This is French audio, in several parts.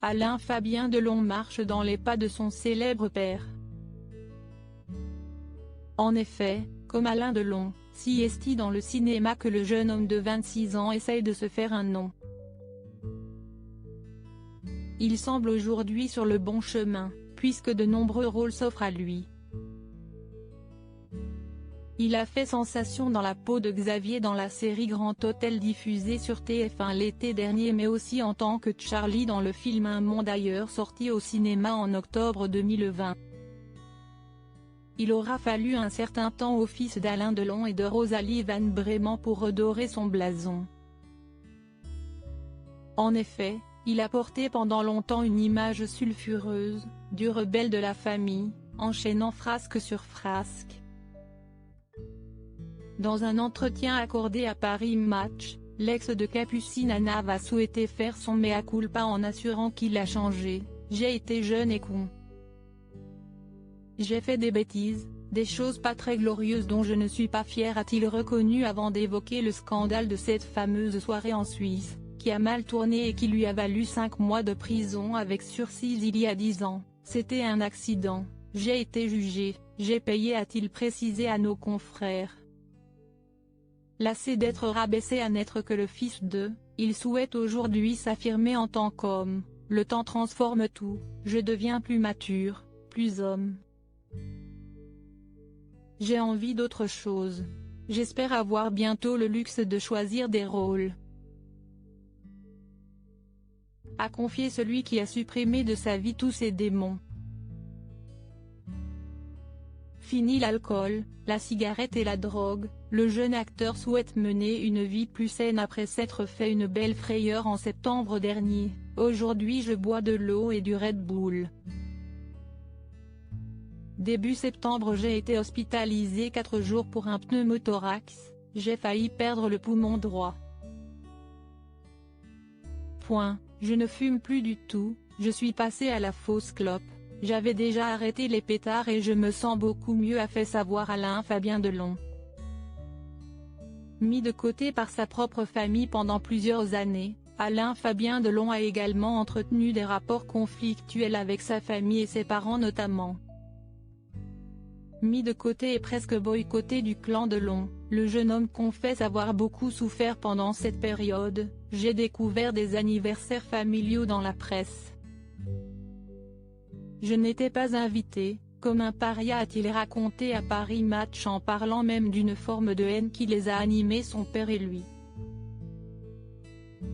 Alain Fabien Delon marche dans les pas de son célèbre père. En effet, comme Alain Delon, si esti dans le cinéma que le jeune homme de 26 ans essaye de se faire un nom. Il semble aujourd'hui sur le bon chemin, puisque de nombreux rôles s'offrent à lui. Il a fait sensation dans la peau de Xavier dans la série Grand Hôtel diffusée sur TF1 l'été dernier, mais aussi en tant que Charlie dans le film Un monde ailleurs sorti au cinéma en octobre 2020. Il aura fallu un certain temps au fils d'Alain Delon et de Rosalie Van Breeman pour redorer son blason. En effet, il a porté pendant longtemps une image sulfureuse, du rebelle de la famille, enchaînant frasque sur frasque. Dans un entretien accordé à Paris Match, l'ex de Capucine Anna a souhaité faire son mea culpa en assurant qu'il a changé. « J'ai été jeune et con. J'ai fait des bêtises, des choses pas très glorieuses dont je ne suis pas fier », a-t-il reconnu avant d'évoquer le scandale de cette fameuse soirée en Suisse, qui a mal tourné et qui lui a valu 5 mois de prison avec sursis il y a 10 ans. « C'était un accident, j'ai été jugé, j'ai payé », a-t-il précisé à nos confrères. Lassé d'être rabaissé à n'être que le fils de, il souhaite aujourd'hui s'affirmer en tant qu'homme. « Le temps transforme tout, je deviens plus mature, plus homme. J'ai envie d'autre chose. J'espère avoir bientôt le luxe de choisir des rôles », a confié celui qui a supprimé de sa vie tous ses démons. Fini l'alcool, la cigarette et la drogue, le jeune acteur souhaite mener une vie plus saine après s'être fait une belle frayeur en septembre dernier. « Aujourd'hui je bois de l'eau et du Red Bull. Début septembre j'ai été hospitalisé 4 jours pour un pneumothorax, j'ai failli perdre le poumon droit. Je ne fume plus du tout, je suis passé à la fausse clope. J'avais déjà arrêté les pétards et je me sens beaucoup mieux », a fait savoir Alain Fabien Delon. Mis de côté par sa propre famille pendant plusieurs années, Alain Fabien Delon a également entretenu des rapports conflictuels avec sa famille et ses parents notamment. Mis de côté et presque boycotté du clan Delon, le jeune homme confesse avoir beaucoup souffert pendant cette période. « J'ai découvert des anniversaires familiaux dans la presse. Je n'étais pas invité, comme un paria », a-t-il raconté à Paris Match en parlant même d'une forme de haine qui les a animés son père et lui.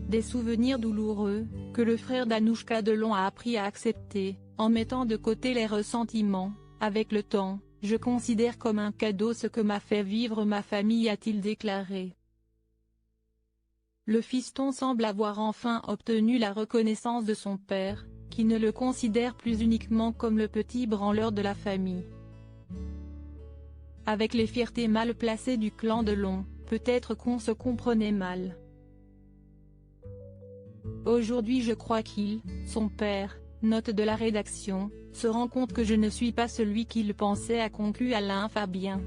Des souvenirs douloureux, que le frère d'Anouchka Delon a appris à accepter, en mettant de côté les ressentiments. « Avec le temps, je considère comme un cadeau ce que m'a fait vivre ma famille », a-t-il déclaré. Le fiston semble avoir enfin obtenu la reconnaissance de son père, qui ne le considère plus uniquement comme le petit branleur de la famille. Avec les fiertés mal placées du clan Delon, peut-être qu'on se comprenait mal. Aujourd'hui je crois qu'il, son père, note de la rédaction, se rend compte que je ne suis pas celui qu'il pensait, a conclu Alain Fabien.